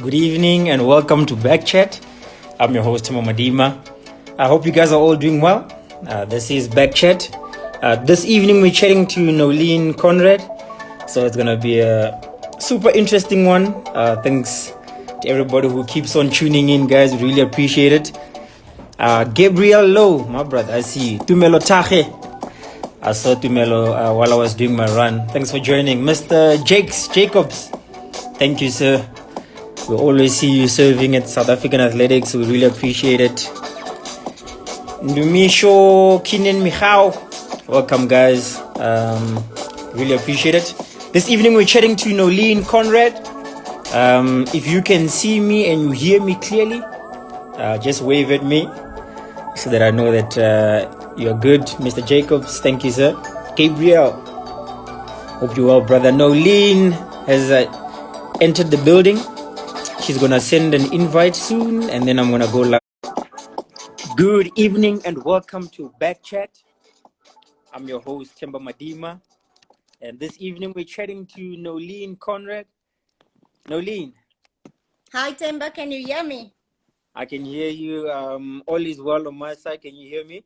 Good evening and welcome to BackChat. I'm your host, Timo Madima. I hope you guys are all doing well. This is BackChat. This evening we're chatting to Nolene Conrad. So it's going to be a super interesting one. Thanks to everybody who keeps on tuning in, guys. Really appreciate it. Gabriel Lowe, my brother, I see you. Tumelo Tache. I saw Tumelo while I was doing my run. Thanks for joining. Mr. Jacobs, thank you, sir. We always see you serving at South African Athletics. We really appreciate it. Ndumisho Kinen Michao, welcome, guys. Really appreciate it. This evening we're chatting to Nolene Conrad. If you can see me and you hear me clearly, just wave at me so that I know that you're good. Mr. Jacobs, thank you, sir. Gabriel, hope you're well, brother. Nolene has entered the building. She's gonna send an invite soon, and then I'm gonna go live. Good evening and welcome to BackChat. I'm your host, Temba Madima, and this evening we're chatting to Nolene Conrad. Nolene. Hi, Temba. Can you hear me? I can hear you. All is well on my side. Can you hear me?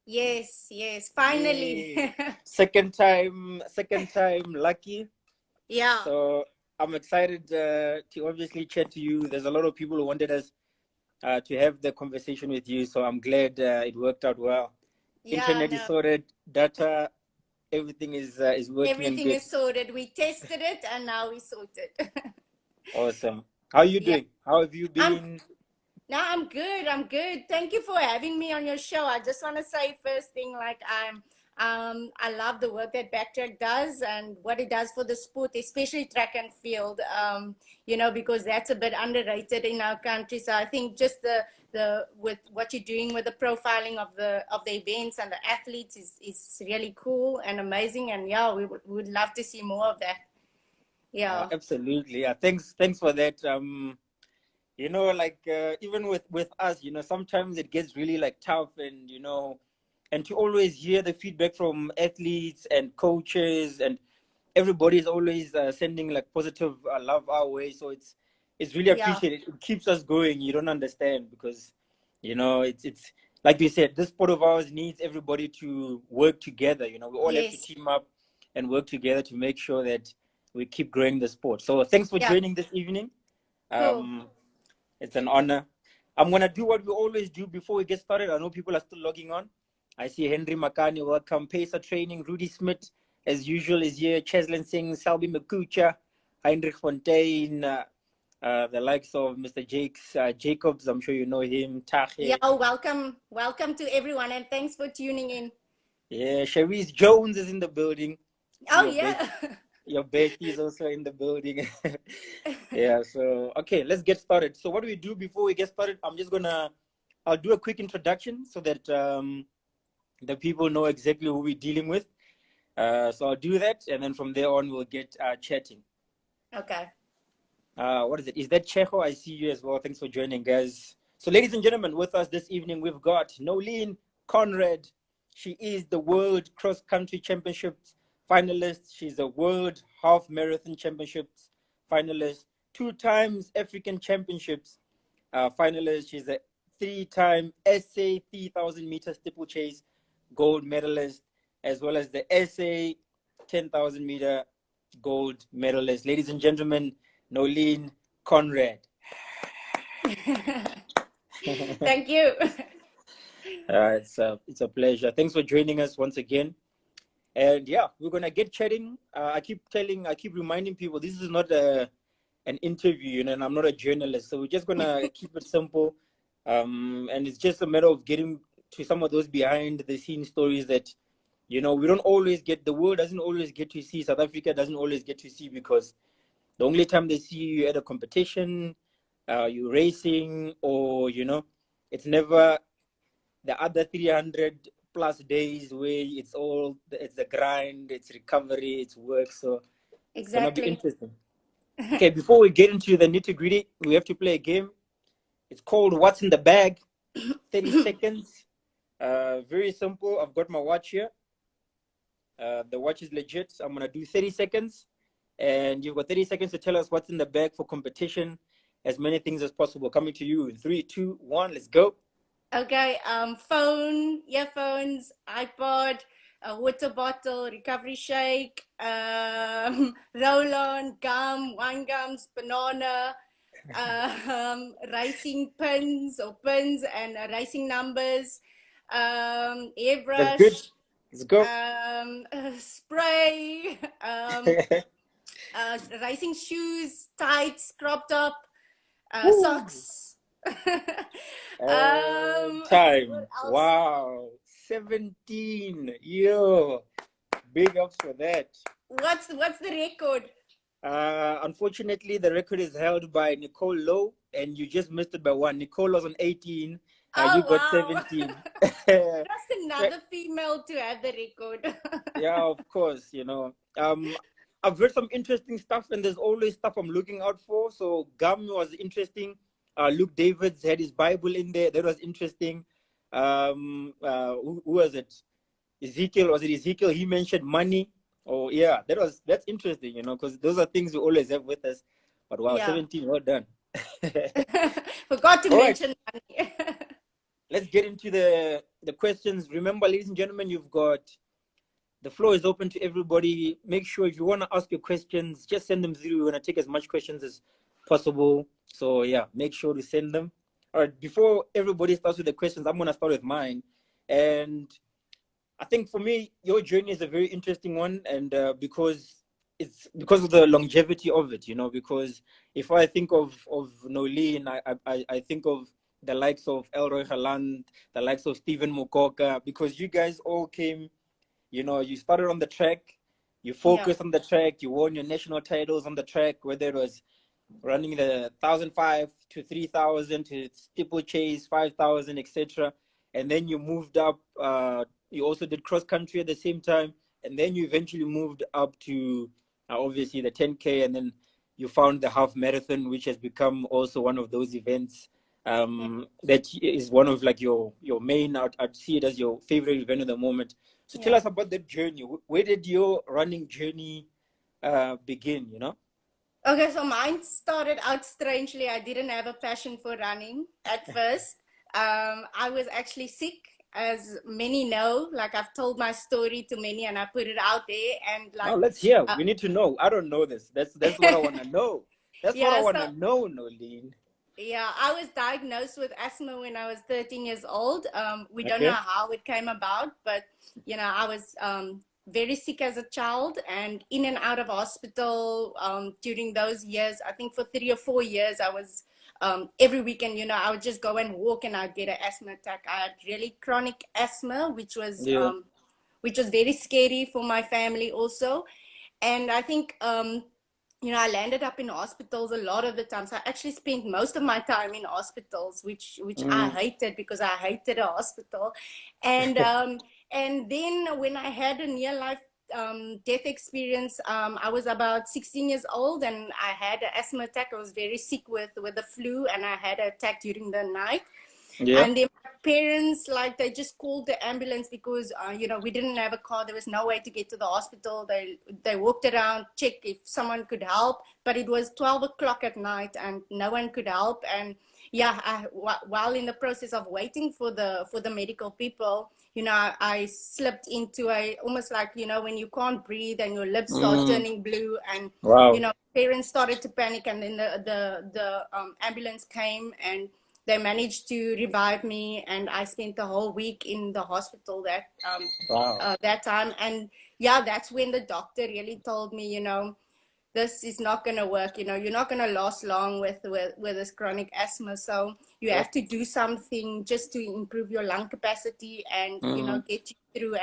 Yes, finally. Second time lucky. Yeah. So I'm excited to obviously chat to you. There's a lot of people who wanted us to have the conversation with you, so I'm glad it worked out well. Yeah, Internet is sorted, data, everything is working. Everything is sorted. We tested it, and now we sorted. Awesome. How are you doing? How have you been? I'm good. Thank you for having me on your show. I just want to say first thing, like I love the work that Backtrack does and what it does for the sport, especially track and field. Because that's a bit underrated in our country. So I think just the with what you're doing with the profiling of the events and the athletes is really cool and amazing. And yeah, we would love to see more of that. Yeah, absolutely. Thanks for that. Even with us, sometimes it gets really like tough, and and to always hear the feedback from athletes and coaches, and everybody is always sending like positive love our way. So it's really appreciated. It keeps us going. You don't understand, because it's like you said, this sport of ours needs everybody to work together. We all have to team up and work together to make sure that we keep growing the sport. So thanks for joining this evening. Cool. It's an honor. I'm going to do what we always do before we get started. I know people are still logging on. I see Henry Makani, welcome. Pacer Training, Rudy Smith, as usual, is here. Cheslin Singh, Salbi Makucha, Heinrich Fontaine, the likes of Mr. Jacobs, I'm sure you know him. Tahe. Yeah, welcome to everyone, and thanks for tuning in. Yeah, Cherise Jones is in the building. Oh, yeah. Your bestie is also in the building. Yeah, so okay, let's get started. So what do we do before we get started? I'll do a quick introduction so that the people know exactly who we're dealing with. So I'll do that, and then from there on we'll get chatting. Okay. What is it? Is that Checo? I see you as well. Thanks for joining, guys. So ladies and gentlemen, with us this evening we've got Nolene Conrad. She is the World Cross Country Championships finalist. She's a World Half Marathon Championships finalist, 2 times African Championships finalist. She's a 3-time SA 3,000 meter steeplechase gold medalist, as well as the SA 10,000 meter gold medalist. Ladies and gentlemen, Nolene Conrad. Thank you. It's a pleasure. Thanks for joining us once again. And yeah, we're gonna get chatting. I keep reminding people this is not an interview, and I'm not a journalist, so we're just gonna keep it simple. And it's just a matter of getting to some of those behind the scenes stories that we don't always get. The world doesn't always get to see. South Africa doesn't always get to see, because the only time they see you at a competition, you're racing, or it's never the other 300 plus days where it's the grind, it's recovery, it's work. So it's gonna be interesting. Okay, before we get into the nitty-gritty, we have to play a game. It's called What's in the Bag. 30 seconds. Very simple. I've got my watch here. The watch is legit. I'm gonna do 30 seconds, and you've got 30 seconds to tell us what's in the bag for competition. as many things as possible. Coming to you in 3, 2, 1, let's go. Okay, phone, earphones, iPod, a water bottle, recovery shake, roll-on, gum, wine gums, banana, racing pins or pins and racing numbers, That's good. airbrush, Let's go. spray, racing shoes, tights, crop top, Woo. socks. What Time. else? Wow. 17. Yo. Big ups for that. What's the record? Unfortunately, the record is held by Nicole Lowe, and you just missed it by one. Nicole was on 18. You Oh got wow! 17. Just another female to have the record. Yeah, of course, I've read some interesting stuff, and there's always stuff I'm looking out for. So Gum was interesting. Luke Davids had his Bible in there. That was interesting. Who was it? Ezekiel, was it Ezekiel? He mentioned money. Oh yeah, that's interesting, because those are things we always have with us. But wow, Yeah. 17, well done. Forgot to All right, mention money. let's get into the questions. Remember, ladies and gentlemen, the floor is open to everybody. Make sure if you want to ask your questions, just send them through. We're going to take as much questions as possible. So yeah, make sure to send them. All right, before everybody starts with the questions, I'm going to start with mine. And I think for me, your journey is a very interesting one. And because of the longevity of it, because if I think of Nolene, I think of the likes of Elroy Haland, the likes of Stephen Mukoka, because you guys all came, you started on the track, you Yeah. focused on the track, you won your national titles on the track, whether it was running the 1,005 to 3,000 to steeplechase 5,000, etc. And then you moved up. You also did cross country at the same time, and then you eventually moved up to obviously the 10K, and then you found the half marathon, which has become also one of those events that is one of like your main. I'd see it as your favorite event at the moment. So tell Yeah. us about that journey. Where did your running journey begin? Okay, so mine started out strangely. I didn't have a passion for running at first. I was actually sick, as many know. Like I've told my story to many, and I put it out there. And Now like, let's hear. uh, We need to know. I don't know this. That's what I want to know. That's what I yeah. want So to know, Nolene. yeah, I was diagnosed with asthma when I was 13 years old. We don't know Okay. how it came about, but I was very sick as a child and in and out of hospital during those years. I think for 3 or 4 years, I was every weekend. I would just go and walk, and I'd get an asthma attack. I had really chronic asthma, Yeah. which was very scary for my family also. And I think I landed up in hospitals a lot of the times. I actually spent most of my time in hospitals, which I Mm. hated because I hated a hospital. And and then when I had a near life death experience, I was about 16 years old, and I had an asthma attack. I was very sick with the flu, and I had an attack during the night. Yeah. And then my parents, like, they just called the ambulance because we didn't have a car. There was no way to get to the hospital. They walked around, checked if someone could help, but it was 12 o'clock at night and no one could help. And yeah, while in the process of waiting for the medical people, I slipped into a almost like, when you can't breathe and your lips start Mm. turning blue. And Wow. parents started to panic, and then the ambulance came, and they managed to revive me, and I spent the whole week in the hospital Wow. that time. And yeah, that's when the doctor really told me, this is not going to work. You're not going to last long with this chronic asthma. So you Yep. have to do something just to improve your lung capacity and, Mm. get you through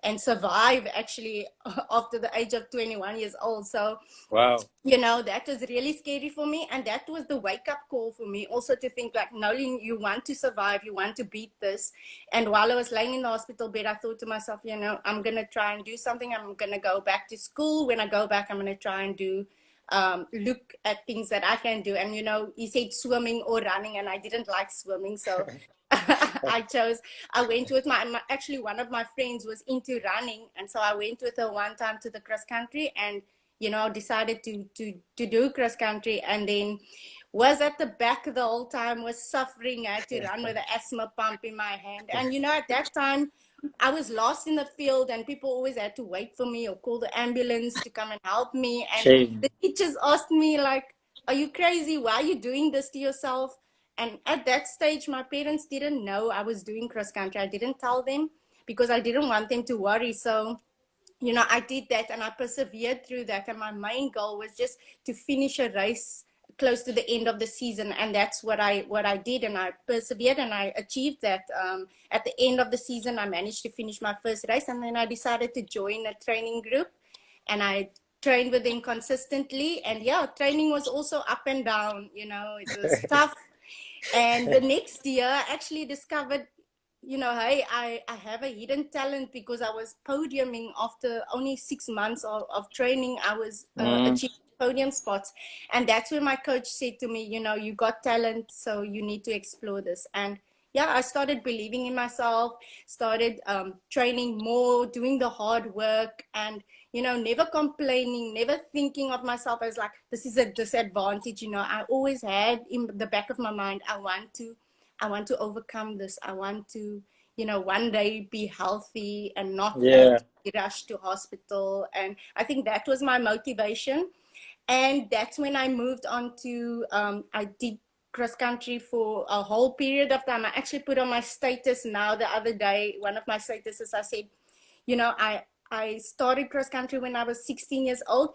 and survive actually after the age of 21 years old. So Wow. that was really scary for me. And that was the wake up call for me also, to think like, Nolene, you want to survive, you want to beat this. And while I was laying in the hospital bed, I thought to myself, I'm going to try and do something. I'm going to go back to school. When I go back, I'm going to try and look at things that I can do. And, he said swimming or running, and I didn't like swimming. So I went with actually one of my friends was into running. And so I went with her one time to the cross country, and decided to do cross country. And then was at the back the whole time, was suffering. I had to run with an asthma pump in my hand. And, you know, at that time, I was lost in the field and people always had to wait for me or call the ambulance to come and help me. And Shame. the teachers asked me, like, are you crazy? Why are you doing this to yourself? And at that stage, my parents didn't know I was doing cross country. I didn't tell them because I didn't want them to worry. So, you know, I did that and I persevered through that. And my main goal was just to finish a race close to the end of the season, and that's what I did, and I persevered and I achieved that. At the end of the season, I managed to finish my first race, and then I decided to join a training group, and I trained with them consistently. And yeah, training was also up and down. You know, it was tough. And the next year, I actually discovered, you know, hey, I have a hidden talent because I was podiuming after only 6 months of training. I was Mm, achieving podium spots. And that's when my coach said to me, you know, you got talent, so you need to explore this. And yeah, I started believing in myself, started training more, doing the hard work, and, you know, never complaining, never thinking of myself as like, this is a disadvantage. You know, I always had in the back of my mind, I want to overcome this. I want to, you know, one day be healthy and not have yeah. to be rushed to hospital. And I think that was my motivation. And that's when I moved on to, I did cross country for a whole period of time. I actually put on my status now the other day, one of my statuses, I said, you know, I started cross country when I was 16 years old,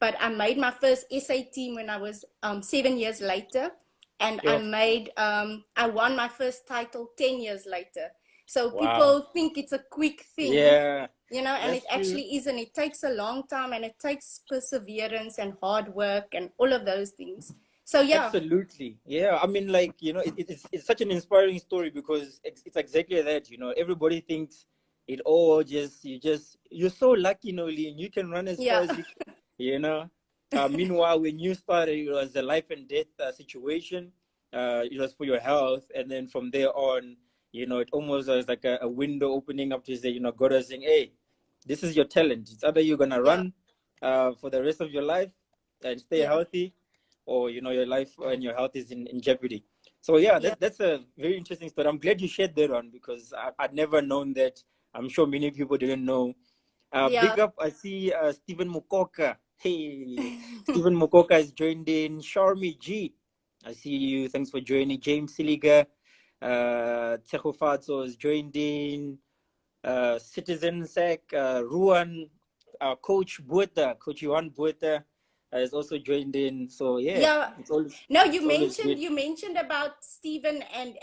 but I made my first SA team when I was 7 years later. And Yo. I won my first title 10 years later. So Wow. people think it's a quick thing, Yeah, you know, and it that's true. actually isn't. It takes a long time and it takes perseverance and hard work and all of those things. So yeah, Absolutely. Yeah. I mean, like, it's such an inspiring story because it's exactly that, everybody thinks it all you're so lucky, Nolene. You can run as far yeah, as you can, you know. Meanwhile, when you started, it was a life and death situation. It was for your health. And then from there on, it almost was like a window opening up to say, God was saying, hey, this is your talent. It's either you're going to yeah, run for the rest of your life and stay yeah, healthy, or your life and your health is in jeopardy. So yeah, yeah, that's a very interesting story. I'm glad you shared that on because I'd never known that. I'm sure many people didn't know. yeah. Big up, I see Stephen Mukoka. Hey, Stephen Mukoka has joined in. Sharmi G, I see you. Thanks for joining. James Siliga, Tejo Fatso has joined in. Citizen Sec, Ruan, Coach Bueta, Coach Yuan Bueta has also joined in. So yeah, Yeah. it's always No, it's always good. you mentioned about Stephen and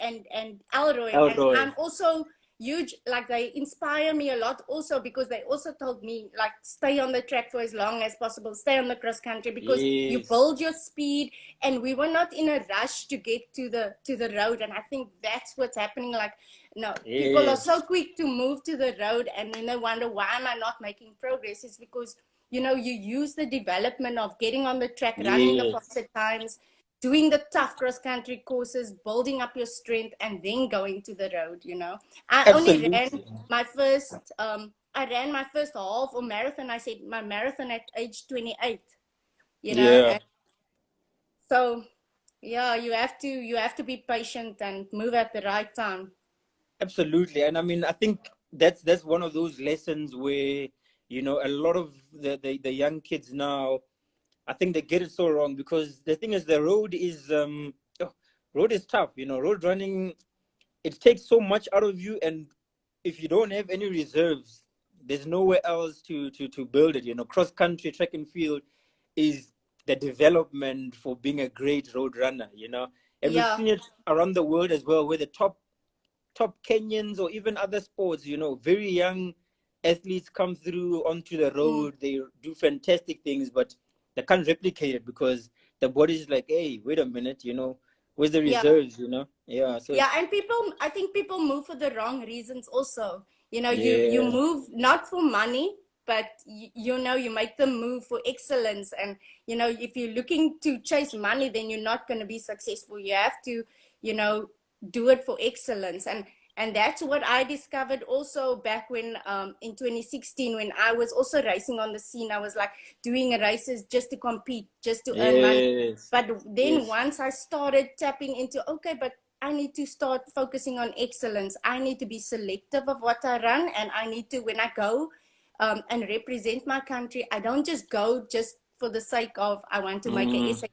Elroy, and Elroy. I'm also huge. Like, they inspire me a lot also because they also told me, like, stay on the track for as long as possible, stay on the cross country because you Yes. build your speed, and we were not in a rush to get to the road, and I think that's what's happening. Like, no, people are so Yes. quick to move to the road, and then they wonder, why am I not making progress? It's because, you know, you use the development of getting on the track, running the Yes. faster times, doing the tough cross country courses, building up your strength, and then going to the road. You know, I only ran Absolutely. my first, I ran my first half or marathon. I said my marathon at age 28, you know, Yeah. and so yeah, you have to be patient and move at the right time. Absolutely. And I mean, I think that's one of those lessons where, a lot of the young kids now, I think they get it so wrong because the thing is the road is tough, road running, it takes so much out of you, and if you don't have any reserves, there's nowhere else to build it. Cross country, track and field is the development for being a great road runner. And we've Yeah, seen it around the world as well, where the top Kenyans or even other sports, very young athletes come through onto the mm, road. They do fantastic things, but they can't replicate it because the body's like, hey, wait a minute, where's the yeah. reserves, Yeah, so Yeah, it's and people, I think people move for the wrong reasons also. You know, you yeah, move not for money, but you know, you make them move for excellence. And you know, if you're looking to chase money, then you're not going to be successful. You have to, you know, do it for excellence. And And that's what I discovered also back when in 2016, when I was also racing on the scene. I was like doing races just to compete, just to earn money. Yes. But then Yes. once I started tapping into, okay, but I need to start focusing on excellence. I need to be selective of what I run, and I need to, when I go and represent my country, I don't just go just for the sake of I want to make an Mm, essay.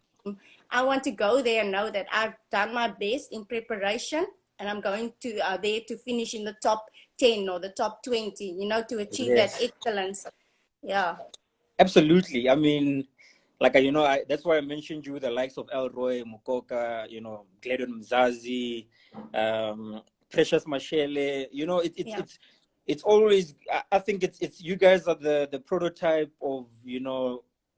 I want to go there and know that I've done my best in preparation, and I'm going to there to finish in the top 10 or the top 20, to achieve that yes. excellence. Yeah. Absolutely. I mean, like that's why I mentioned you the likes of Elroy, Mukoka, Gladon Mzazi, Precious Mashele. Yeah. It's always. I think it's you guys are the prototype of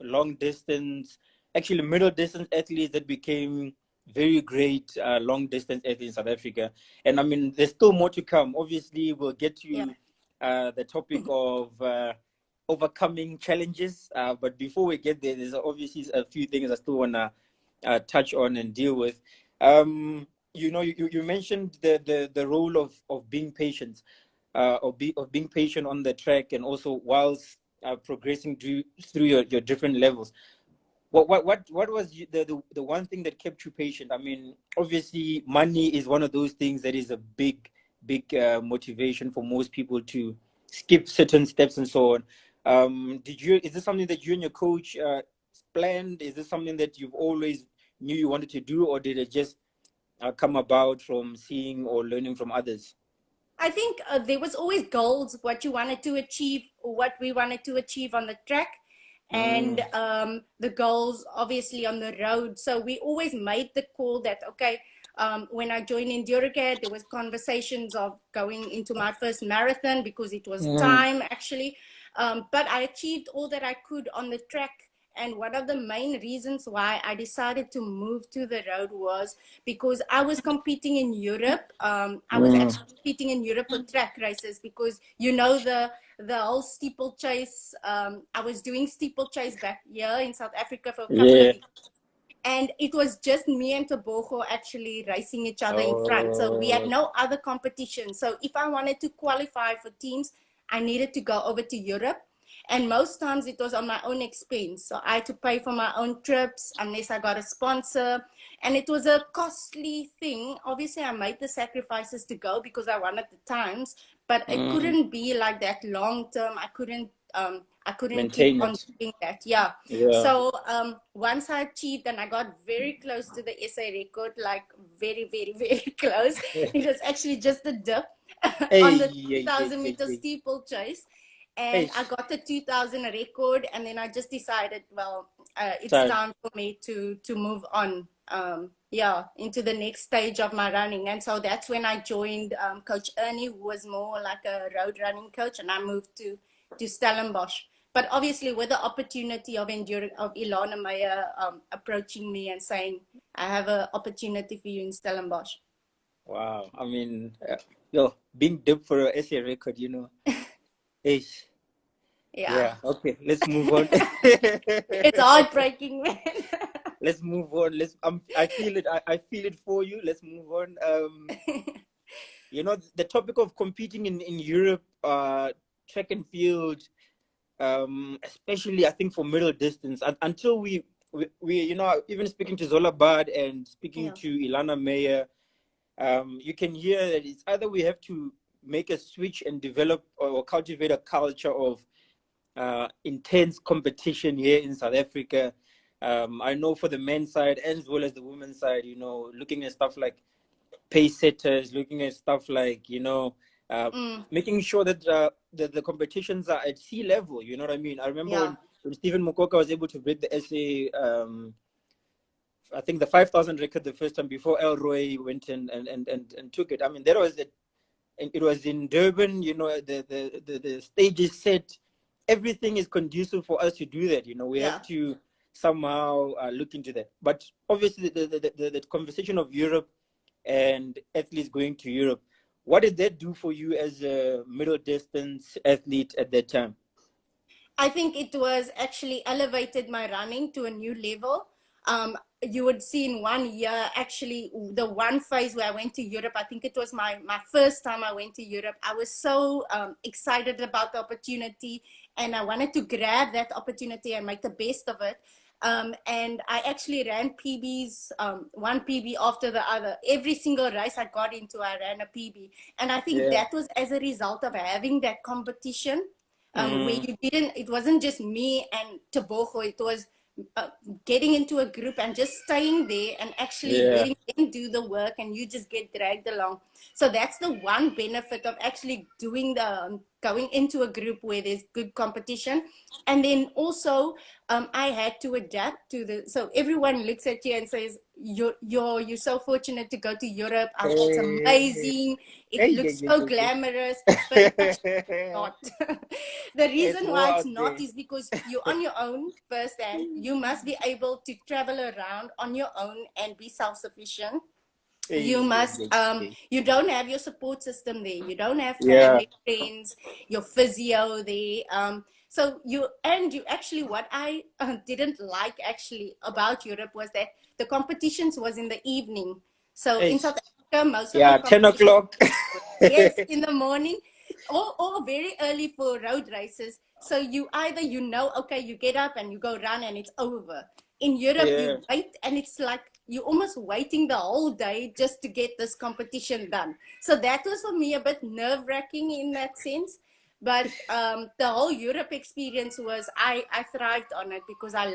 long distance, actually middle distance athletes that became very great long distance athletes in South Africa. And I mean, there's still more to come. Obviously, we'll get Yeah. to the topic of overcoming challenges. But before we get there, there's obviously a few things I still want to touch on and deal with. You mentioned the role of being patient, of being patient on the track, and also whilst progressing through your different levels. What was the one thing that kept you patient? I mean, obviously, money is one of those things that is a big motivation for most people to skip certain steps and so on. Is this something that you and your coach planned? Is this something that you've always knew you wanted to do, or did it just come about from seeing or learning from others? I think there was always goals, what you wanted to achieve, or what we wanted to achieve on the track, and Mm, the goals obviously on the road. So we always made the call that, okay, when I joined Endurocad, there was conversations of going into my first marathon because it was mm, time actually. But I achieved all that I could on the track. And one of the main reasons why I decided to move to the road was because I was competing in Europe. I was mm. actually competing in Europe for track races because the whole steeplechase. I was doing steeplechase back here in South Africa for a couple of Yeah. years, and it was just me and Tobogo actually racing each other in front. So we had Oh. no other competition. So if I wanted to qualify for teams, I needed to go over to Europe. And most times it was on my own expense. So I had to pay for my own trips unless I got a sponsor. And it was a costly thing. Obviously, I made the sacrifices to go because I wanted the times, but it Mm. couldn't be like that long term. I couldn't keep Maintain on it. doing that. Yeah. Yeah. So once I achieved, and I got very close to the SA record, like very, very, very close. It was actually just a dip Hey, on the hey, hey, 2,000 hey, meter hey. steeplechase. Hey, And I got the 2,000 record, and then I just decided, well, it's time. time for me to move on. Yeah, into the next stage of my running. And so that's when I joined Coach Ernie, who was more like a road running coach, and I moved to Stellenbosch. But obviously, with the opportunity of Ilana Meyer approaching me and saying, I have an opportunity for you in Stellenbosch. Wow. I mean, being dipped for a essay record, Hey, Yeah, yeah. Okay, let's move on. it's heartbreaking, man. Let's move on. I feel it. I feel it for you. Let's move on. The topic of competing in Europe, track and field, especially I think for middle distance, until we even speaking to Zola Bad and speaking Yeah, to Ilana Meyer, you can hear that it's either we have to make a switch and develop or cultivate a culture of intense competition here in South Africa. I know for the men's side as well as the women's side, looking at stuff like pace setters, looking at stuff like, uh, mm, making sure that the competitions are at sea level. You know what I mean? I remember yeah, when Stephen Mukoka was able to break the SA, I think the 5,000 record the first time before Elroy went and took it. I mean, and it was in Durban, the stage is set. Everything is conducive for us to do that. We yeah. have to somehow look into that. But obviously, the conversation of Europe and athletes going to Europe, what did that do for you as a middle distance athlete at that time? I think it was actually elevated my running to a new level. you would see in 1 year, actually, the one phase where I went to Europe, I think it was my first time I went to Europe. I was so excited about the opportunity, and I wanted to grab that opportunity and make the best of it. And I actually ran PBs, one PB after the other. Every single race I got into, I ran a PB. And I think Yeah. that was as a result of having that competition, where Mm. you didn't, it wasn't just me and Tebogo, it was uh, getting into a group and just staying there and actually Yeah. letting them do the work, and you just get dragged along. So that's the one benefit of actually doing the going into a group where there's good competition. And then also, I had to adapt to the, so everyone looks at you and says, you're so fortunate to go to Europe. It's Hey, amazing. It hey, looks so glamorous, but it's actually not. The it's reason war why it's out not there. is because you're on your own first, and you must be able to travel around on your own and be self-sufficient. You must you don't have your support system there, you don't have Yeah. family, friends, your physio there. So you actually, what I didn't like actually about Europe was that the competitions was in the evening. So in Hey. South Africa, most of Yeah. our 10 competitions, o'clock. yes, in the morning, or very early for road races. So you either, okay, you get up and you go run and it's over. In Europe, Yeah. you wait, and it's like you're almost waiting the whole day just to get this competition done. So that was for me a bit nerve-wracking in that sense. But the whole Europe experience was, I thrived on it because I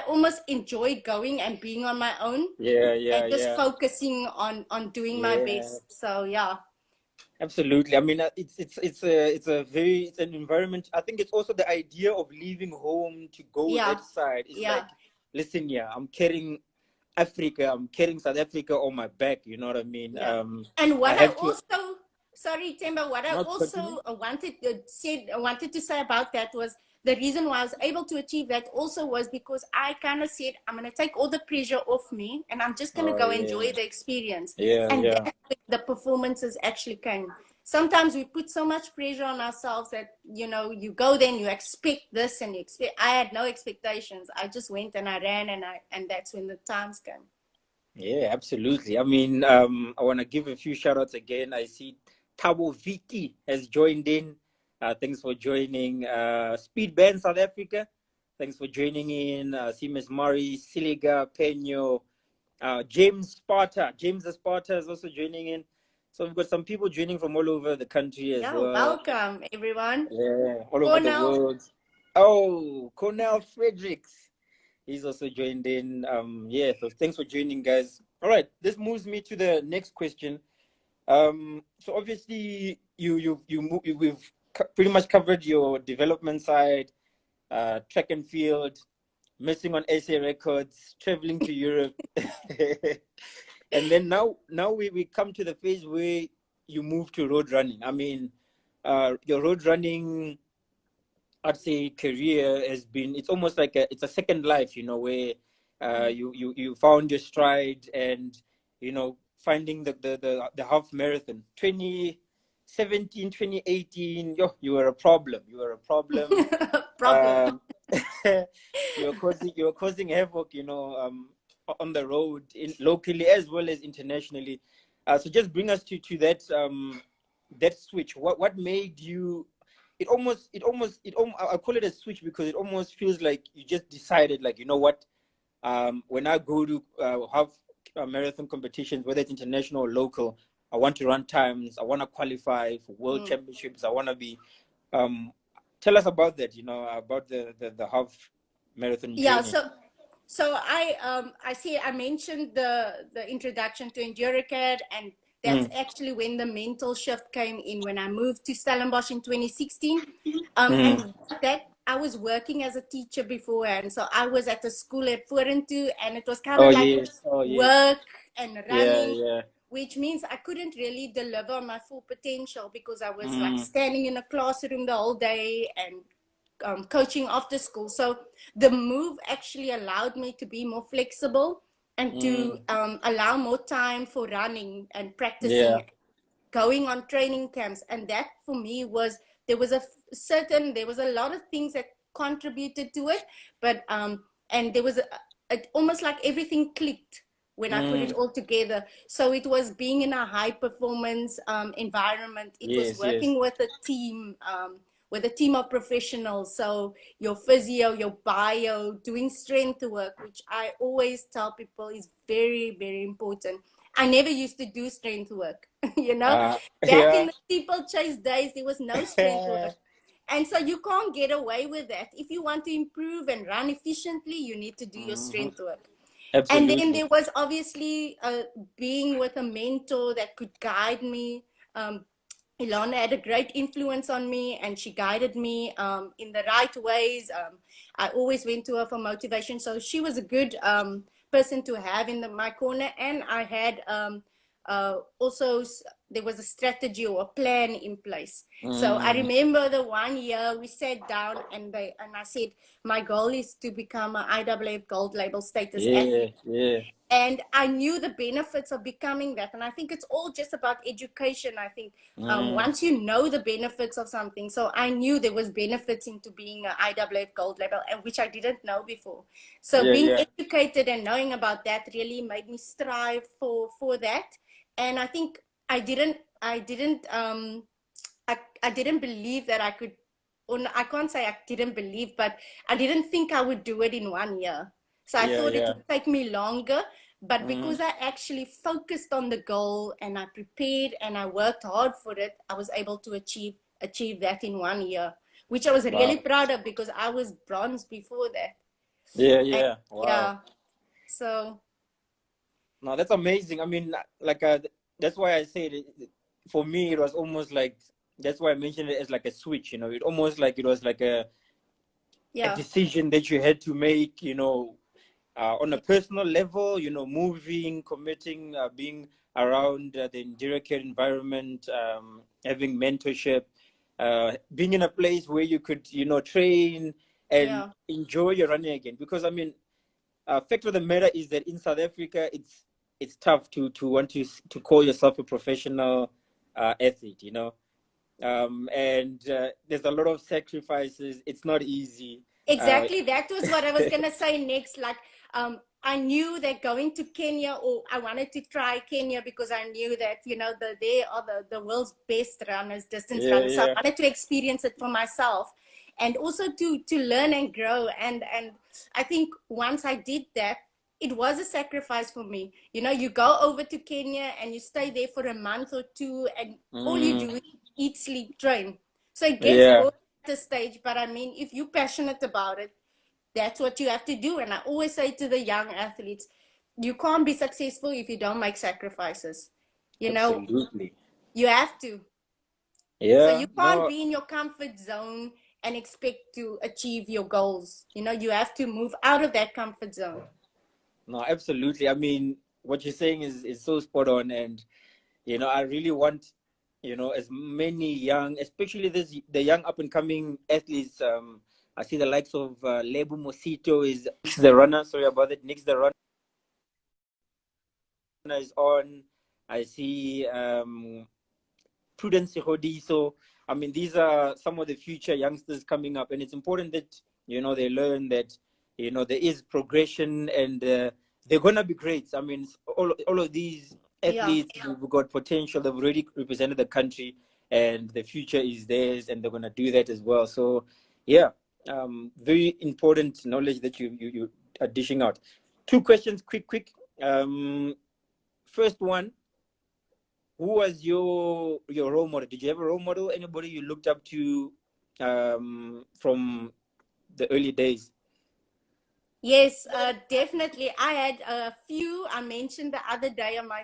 almost enjoyed going and being on my own Yeah. and Yeah. just Yeah. focusing on doing my Yeah. best. So yeah. Absolutely. I mean, it's an environment. I think it's also the idea of leaving home to go Yeah, that side. It's yeah, like, listen, yeah, I'm carrying Africa. I'm carrying South Africa on my back. You know what I mean? yeah. And I what I have to also, sorry, Temba, what I not continue. also wanted to say about that was, the reason why I was able to achieve that also was because I kind of said, I'm going to take all the pressure off me and I'm just going to Oh go yeah, enjoy the experience. yeah, And yeah. that's where the performances actually came. Sometimes we put so much pressure on ourselves that, you go there and you expect this and you expect, I had no expectations. I just went and I ran, and that's when the times came. Yeah, absolutely. I mean, I want to give a few shout outs again. I see Tabo Viti has joined in. Thanks for joining. Speed Band South Africa. Thanks for joining in. See Miss Murray, Siliga, Penyo, James Sparta. James the Sparta is also joining in. So we've got some people joining from all over the country as Yeah, well. welcome everyone. Yeah, all over Oh, the now, world. Oh, Cornell Fredericks. He's also joined in. Yeah, so thanks for joining, guys. All right, this moves me to the next question. So obviously we've pretty much covered your development side, track and field, missing on SA records, traveling to Europe, and then now we come to the phase where you move to road running. I mean, your road running, I'd say, career has been, it's almost like it's a second life, where you found your stride, and finding the half marathon 2017, 2018. You were a problem, problem. um, you were causing havoc, on the road, locally as well as internationally. So just bring us to that switch. What made you? I call it a switch because it almost feels like you just decided, like, you know what? When I go to have marathon competitions, whether it's international or local, I want to run times. I want to qualify for world championships. I want to be. Um, Tell us about that. About the half marathon Yeah, journey. so I see I mentioned the introduction to EnduroCAD, and that's Mm, actually when the mental shift came in, when I moved to Stellenbosch in 2016. mm. And that I was working as a teacher beforehand, so I was at a school at Forentu, and it was kind Oh of like yes. Oh yes. work and Yeah. running, Yeah. which means I couldn't really deliver my full potential because I was like Mm, standing in a classroom the whole day and coaching after school. So the move actually allowed me to be more flexible and to mm. allow more time for running and Yeah. practicing, going on training camps. And that for me was, there was there was a lot of things that contributed to it, but and there was almost like everything clicked when I put it all together. So it was being in a high performance environment. It was Yes, yes. working with a team of professionals. So your physio, your bio, doing strength work, which I always tell people is very, very important. I never used to do strength work. You know, back in Yeah. the steeplechase days, there was no strength work. And so you can't get away with that. If you want to improve and run efficiently, you need to do your Mhm. strength work. And then Absolutely. there was obviously being with a mentor that could guide me. Ilana had a great influence on me, and she guided me in the right ways. I always went to her for motivation, so she was a good person to have in my corner. And I had also there was a strategy or a plan in place. So I Mm. remember the one year we sat down and I said my goal is to become an IAAF gold label status Yeah, athlete. yeah. And I knew the benefits of becoming that. And I think it's all just about education. I think Mm. once you know the benefits of something, so I knew there was benefits into being an IAAF gold label, and which I didn't know before. So Yeah, being yeah. educated and knowing about that really made me strive for that. And I think I didn't believe that I could. Or I can't say I didn't believe, but I didn't think I would do it in 1 year. So I Yeah, thought it yeah. would take me longer, but Mm. because I actually focused on the goal and I prepared and I worked hard for it, I was able to achieve that in 1 year, which I was really Wow. proud of because I was bronze before that. Yeah, And yeah. Wow. yeah, so No, that's amazing. I mean, like, that's why I said for me, it was almost like, that's why I mentioned it as like a switch, you know, it almost like it was like a yeah, decision that you had to make, you know, on a personal level, you know, moving, committing, being around the Nigeria care environment, having mentorship, being in a place where you could, you know, train and yeah. enjoy your running again. Because I mean, fact of the matter is that in South Africa, it's tough to want to call yourself a professional athlete, you know, and there's a lot of sacrifices. It's not easy. Uh, Exactly. That was what I was gonna say next. Like, I knew that going to Kenya, or I wanted to try Kenya because I knew that they are the world's best runners, distance yeah, runners. So I yeah, wanted to experience it for myself, and also to learn and grow. And I think once I did that, it was a sacrifice for me. You go over to Kenya and you stay there for a month or two, and all you mm, do is eat, sleep, train. So it gets yeah. boring the stage, but I mean, if you're passionate about it, that's what you have to do. And I always say to the young athletes, you can't be successful if you don't make sacrifices. You know, Absolutely. you have to. So Yeah. you can't No. be in your comfort zone and expect to achieve your goals. You have to move out of that comfort zone. No. Absolutely. I mean, what you're saying is so spot on, and you know, I really want, you know, as many young, especially the young up and coming athletes. I see the likes of Lebu Mosito is the runner. Sorry about that. Nick's the runner is on. I see Prudence Hodiso. I mean, these are some of the future youngsters coming up, and it's important that, you know, they learn that, you know, there is progression, and they're gonna be great. I mean, all of these Yeah. athletes who've got potential, they've already represented the country, and the future is theirs, and they're gonna do that as well. So, yeah, very important knowledge that you are dishing out. Two questions, quick. Um, First one, who was your role model? Did you have a role model? Anybody you looked up to from the early days? Yes, definitely. I had a few. I mentioned the other day on my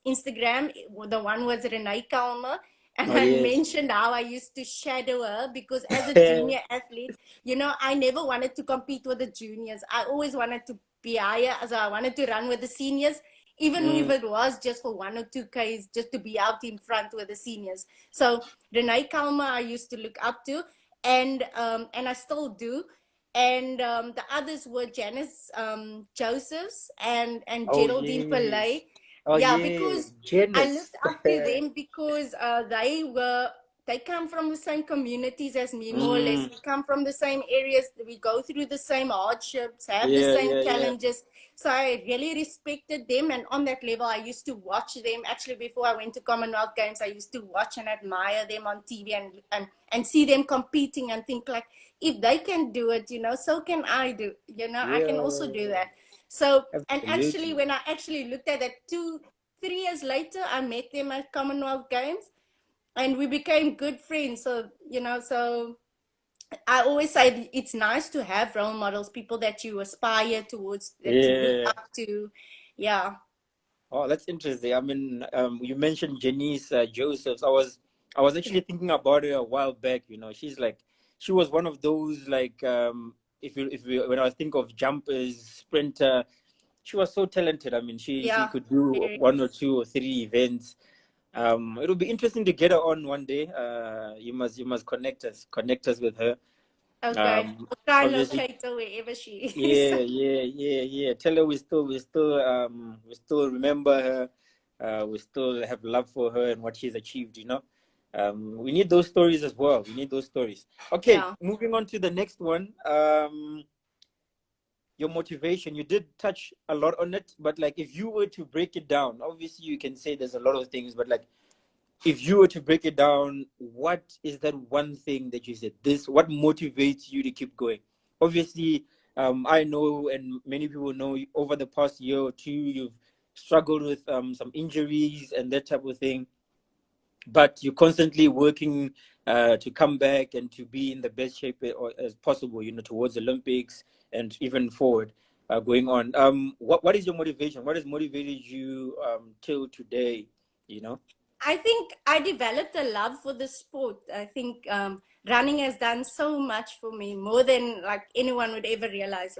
Instagram. The one was Renee Kalmer, and Oh I yes. mentioned how I used to shadow her because as a junior athlete, I never wanted to compete with the juniors. I always wanted to be higher, so I wanted to run with the seniors, even if Mm. it was just for 1 or 2 Ks, just to be out in front with the seniors. So Renee Kalmer, I used to look up to, and I still do. And the others were Janice Josephs and Oh Geraldine yes. Pillay. Oh Yeah, yeah. because I Janice. looked up to them because they were. they come from the same communities as me, more or less. Mm, We come from the same areas. We go through the same hardships, have the yeah, same yeah, yeah. challenges. So I really respected them. And on that level, I used to watch them. Actually, before I went to Commonwealth Games, I used to watch and admire them on TV and see them competing and think like, if they can do it, so can I do, I can also do Yeah, that. So, and actually, absolutely. when I actually looked at it 3 years later, I met them at Commonwealth Games and we became good friends. So, so I always say it's nice to have role models, people that you aspire towards, that you look Yeah. up to. Yeah. Oh, that's interesting. I mean, you mentioned Janice Josephs. I was actually thinking about her a while back. She's like, she was one of those like, when I think of jumpers, sprinter, she was so talented. I mean, she Yeah. could do Very. one or two or three events. It'll be interesting to get her on one day. You must connect us with her. Okay. Um, I'll try and obviously, locate her wherever she is. yeah, yeah, yeah, yeah. Tell her we still remember her. We still have love for her and what she's achieved. We need those stories as well. We need those stories. Okay, Yeah. moving on to the next one. Your motivation. You did touch a lot on it, but like if you were to break it down, obviously you can say there's a lot of things, but like if you were to break it down, what is that one thing that you said this? What motivates you to keep going? Obviously, I know, and many people know, over the past year or two, you've struggled with some injuries and that type of thing, but you're constantly working to come back and to be in the best shape as possible, towards Olympics and even forward, going on. What is your motivation? What has motivated you till today? You know? I think I developed a love for the sport. I think running has done so much for me, more than like anyone would ever realize.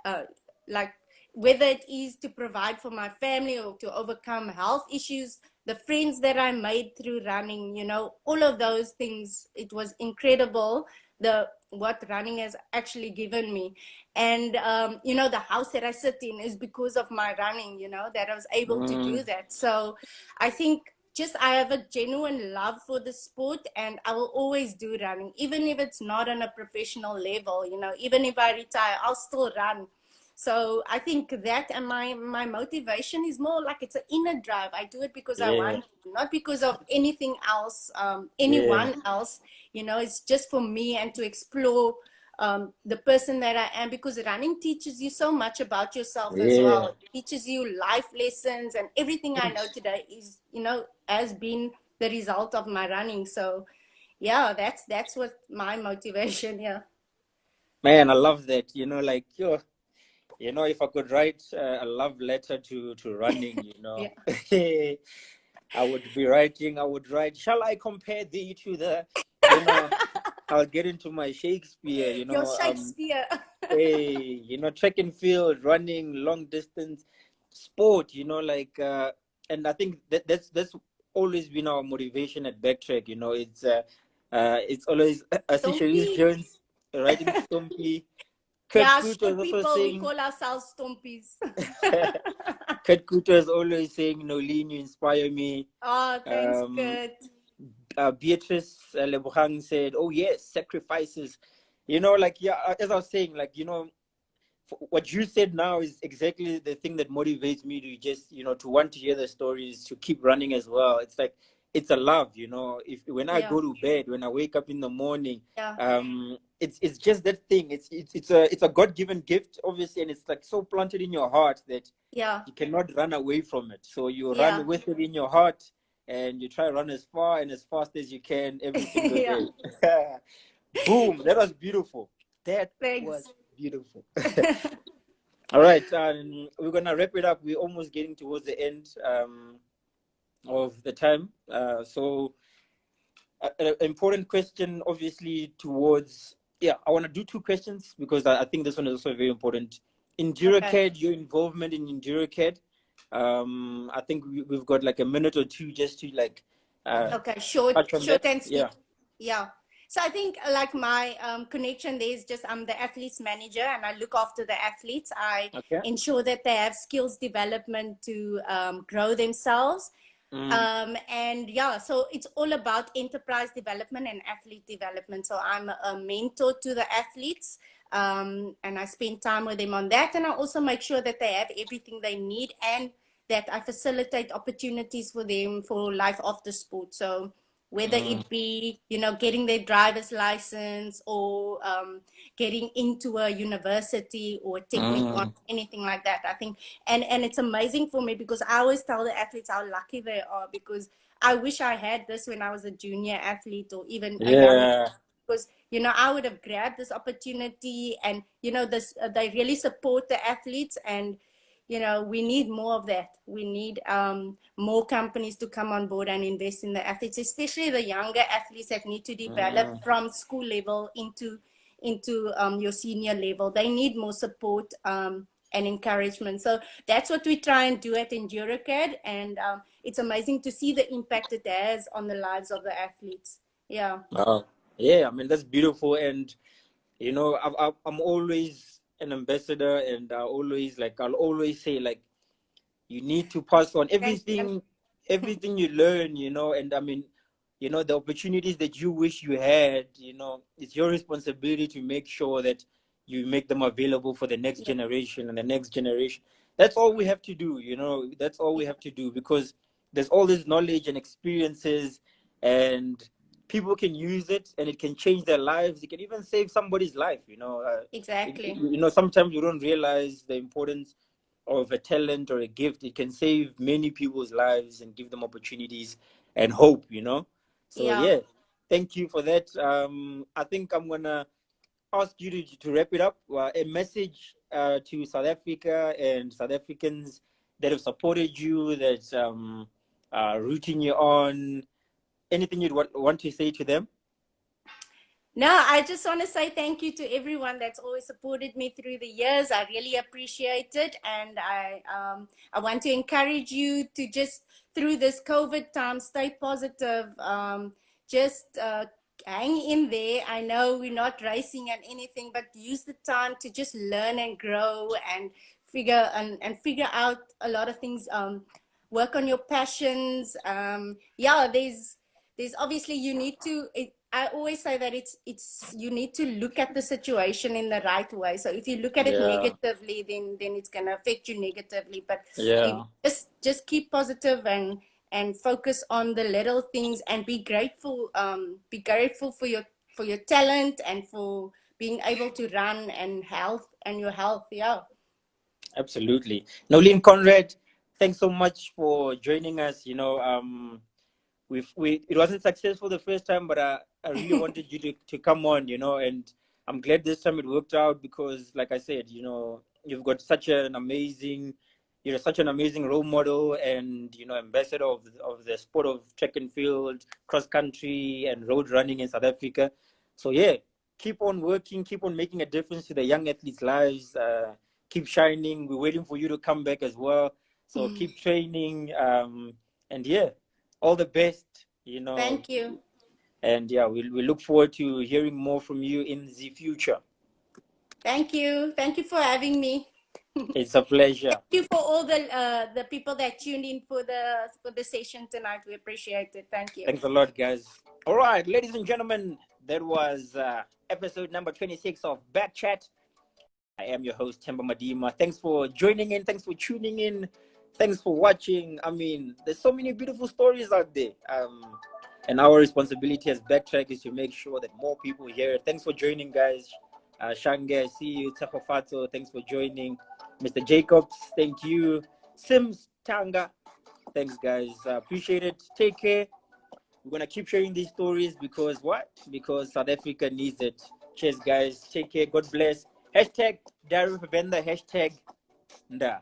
Uh, like whether it is to provide for my family or to overcome health issues, the friends that I made through running, all of those things. It was incredible. What running has actually given me, and the house that I sit in is because of my running. That I was able to Mm, do that. So I think just I have a genuine love for the sport and I will always do running, even if it's not on a professional level. Even if I retire, I'll still run. So I think that, and my motivation is more like it's an inner drive. I do it because I yeah, want to, not because of anything else, yeah, anyone else. It's just for me and to explore the person that I am, because running teaches you so much about yourself as yeah. well. It teaches you life lessons, and everything I know today is, has been the result of my running. So yeah, that's what my motivation. Yeah. Man, I love that. Like if I could write a love letter to running, Yeah. I would be writing. I would write. Shall I compare thee to the, you know, I'll get into my Shakespeare. Your Shakespeare. Hey, track and field, running, long distance, sport. And I think that's always been our motivation at Backtrack. It's always Cherise Stompy. Jones writing Stumpy. Kurt Yeah, Kuto short is also people, we saying, call ourselves stompies. Kurt Kuto is always saying, Nolene, you inspire me. Oh, thanks, Um, Kurt. Beatrice Lebohang said, oh, yes, sacrifices. Yeah, as I was saying, what you said now is exactly the thing that motivates me to just, to want to hear the stories, to keep running as well. It's like, it's a love, if when I Yeah, go to bed, when I wake up in the morning, yeah, it's just that thing. It's a God-given gift, obviously, and it's like so planted in your heart that yeah, you cannot run away from it. So you run yeah, with it in your heart, and you try to run as far and as fast as you can every single yeah. day. Boom, that was beautiful. That Thanks. was beautiful. All right, we're gonna wrap it up. We're almost getting towards the end of the time. So, an important question, obviously, towards yeah. I want to do two questions because I think this one is also very important. Okay. EnduroCAD, your involvement in EnduroCAD. I think we've got like a minute or two just to Okay, short, touch on short that. and Yeah. sweet. Yeah. So I think like my connection there is just I'm the athletes manager and I look after the athletes. I Okay. ensure that they have skills development to grow themselves. And yeah, so it's all about enterprise development and athlete development. So I'm a mentor to the athletes, and I spend time with them on that. And I also make sure that they have everything they need, and that I facilitate opportunities for them for life after sport. So whether it be, getting their driver's license, or getting into a university or a technical, anything like that. I think, and it's amazing for me, because I always tell the athletes how lucky they are, because I wish I had this when I was a junior athlete, or even a young, Yeah. because I would have grabbed this opportunity. And this, they really support the athletes. And we need more of that. We need more companies to come on board and invest in the athletes, especially the younger athletes that need to develop from school level into your senior level. They need more support and encouragement. So that's what we try and do at EnduroCAD. And it's amazing to see the impact it has on the lives of the athletes. Yeah. Yeah, I mean, that's beautiful. And I'm always an ambassador, and I'll always say, like, you need to pass on Thank you. everything you learn, and I mean, the opportunities that you wish you had, it's your responsibility to make sure that you make them available for the next Yeah. generation and the next generation. That's all we have to do, that's all we have to do, because there's all this knowledge and experiences, and people can use it, and it can change their lives. It can even save somebody's life, Exactly. sometimes you don't realize the importance of a talent or a gift. It can save many people's lives and give them opportunities and hope, So Yeah. yeah, thank you for that. I think I'm gonna ask you to wrap it up. A message to South Africa and South Africans that have supported you, that rooting you on. Anything you'd want to say to them? No, I just want to say thank you to everyone that's always supported me through the years. I really appreciate it, and I want to encourage you to just, through this COVID time, stay positive. Just hang in there. I know we're not racing and anything, but use the time to just learn and grow and figure out a lot of things. Work on your passions. Yeah, there's obviously, you need to. I always say that it's you need to look at the situation in the right way. So if you look at it Yeah, negatively, then it's gonna affect you negatively. But you yeah, just keep positive and focus on the little things, and be grateful. Be grateful for your talent, and for being able to run, and health, and your health. Yeah. absolutely. Nolene Conrad, thanks so much for joining us. It wasn't successful the first time, but I really wanted you to come on, and I'm glad this time it worked out, because, like I said, you've got such an amazing role model, and ambassador of the sport of track and field, cross country, and road running in South Africa. So yeah, keep on working, keep on making a difference to the young athletes' lives. Keep shining. We're waiting for you to come back as well. So keep training, and yeah, all the best, Thank you. and yeah, we look forward to hearing more from you in the future. Thank you. Thank you for having me. It's a pleasure. Thank you for all the people that tuned in for the session tonight. We appreciate it. Thank you. Thanks a lot, guys. All right, ladies and gentlemen, that was episode number 26 of BackChat. I am your host, Temba Madima. Thanks for joining in. Thanks for tuning in. Thanks for watching. I mean, there's so many beautiful stories out there. And our responsibility as Backtrack is to make sure that more people hear it. Thanks for joining, guys. Shange, I see you. Tafafato, thanks for joining. Mr. Jacobs, thank you. Sims Tanga, thanks, guys. Appreciate it. Take care. We're going to keep sharing these stories, because what? Because South Africa needs it. Cheers, guys. Take care. God bless. Hashtag Darren Favenda. Hashtag Nda.